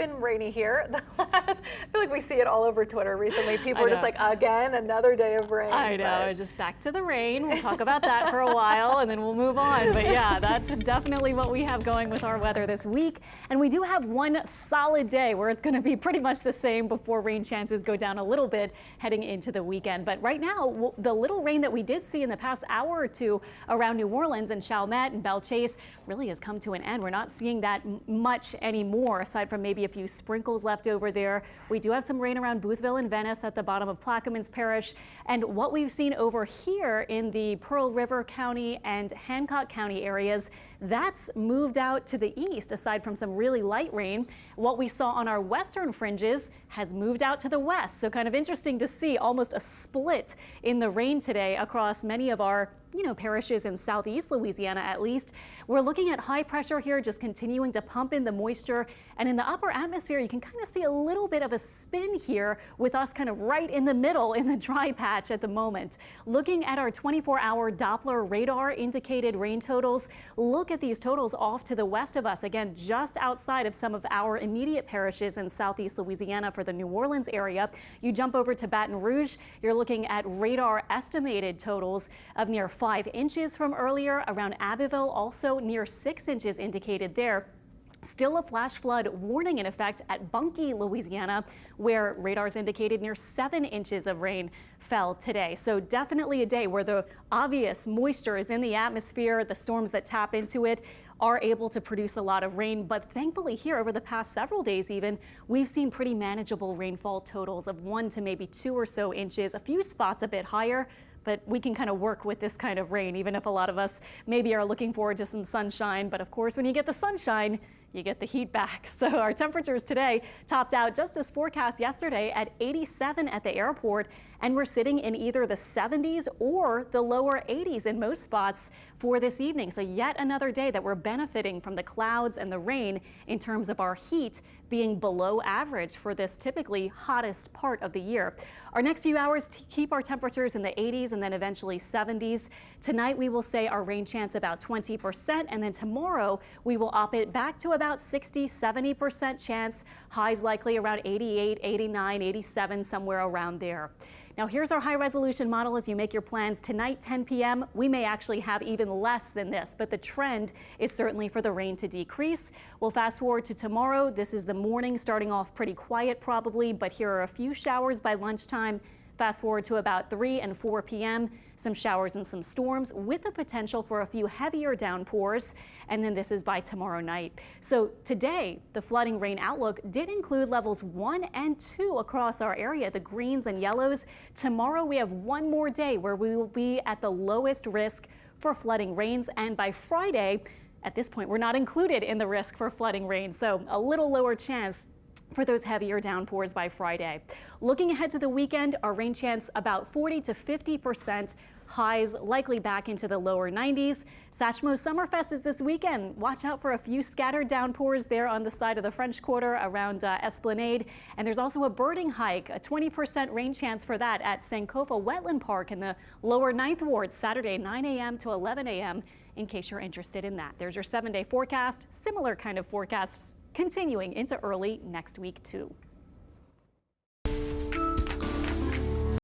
been rainy here. I feel like we see it all over Twitter recently. People are just like, again, another day of rain. I know, just back to the rain. We'll talk about that for a while and then we'll move on. But yeah, that's definitely what we have going with our weather this week. And we do have one solid day where it's going to be pretty much the same before rain chances go down a little bit heading into the weekend. But right now, the little rain that we did see in the past hour or two around New Orleans and Chalmette and Belle Chase really has come to an end. We're not seeing that much anymore, aside from maybe a few sprinkles left over there. We do have some rain around Boothville and Venice at the bottom of Plaquemines Parish. And what we've seen over here in the Pearl River County and Hancock County areas, that's moved out to the east, aside from some really light rain. What we saw on our western fringes has moved out to the west. So kind of interesting to see almost a split in the rain today across many of our parishes in southeast Louisiana. At least we're looking at high pressure here, just continuing to pump in the moisture. And in the upper atmosphere, you can kind of see a little bit of a spin here with us kind of right in the middle in the dry patch at the moment. Looking at our 24-hour Doppler radar indicated rain totals, look at these totals off to the west of us, again, just outside of some of our immediate parishes in southeast Louisiana for the New Orleans area. You jump over to Baton Rouge, you're looking at radar estimated totals of near 5 inches from earlier. Around Abbeville, also near 6 inches indicated there. Still a flash flood warning in effect at Bunkie, Louisiana, where radars indicated near 7 inches of rain fell today. So definitely a day where the obvious moisture is in the atmosphere. The storms that tap into it are able to produce a lot of rain. But thankfully here over the past several days even, we've seen pretty manageable rainfall totals of 1 to maybe 2 or so inches, a few spots a bit higher. But we can kind of work with this kind of rain, even if a lot of us maybe are looking forward to some sunshine. But of course, when you get the sunshine, you get the heat back. So our temperatures today topped out just as forecast yesterday at 87 at the airport. And we're sitting in either the 70s or the lower 80s in most spots for this evening. So yet another day that we're benefiting from the clouds and the rain in terms of our heat being below average for this typically hottest part of the year. Our next few hours keep our temperatures in the 80s and then eventually 70s. Tonight we will say our rain chance about 20%, and then tomorrow we will up it back to about 60-70% chance. Highs likely around 88, 89, 87, somewhere around there. Now here's our high resolution model as you make your plans tonight, 10 p.m. We may actually have even less than this, but the trend is certainly for the rain to decrease. We'll fast forward to tomorrow. This is the morning, starting off pretty quiet probably, but here are a few showers by lunchtime. Fast forward to about 3 and 4 p.m. Some showers and some storms with the potential for a few heavier downpours. And then this is by tomorrow night. So today, the flooding rain outlook did include levels 1 and 2 across our area, the greens and yellows. Tomorrow, we have one more day where we will be at the lowest risk for flooding rains. And by Friday, at this point, we're not included in the risk for flooding rain. So a little lower chance for those heavier downpours by Friday. Looking ahead to the weekend, our rain chance about 40 to 50%. Highs likely back into the lower 90s. SATCHMO SUMMERFEST is this weekend. Watch out for a few scattered downpours there on the side of the French Quarter around Esplanade. And there's also a birding hike, a 20% rain chance for that at Sankofa Wetland Park in the lower 9th Ward, Saturday 9 a.m. to 11 a.m. in case you're interested in that. There's your 7-day forecast. Similar kind of forecasts continuing into early next week too.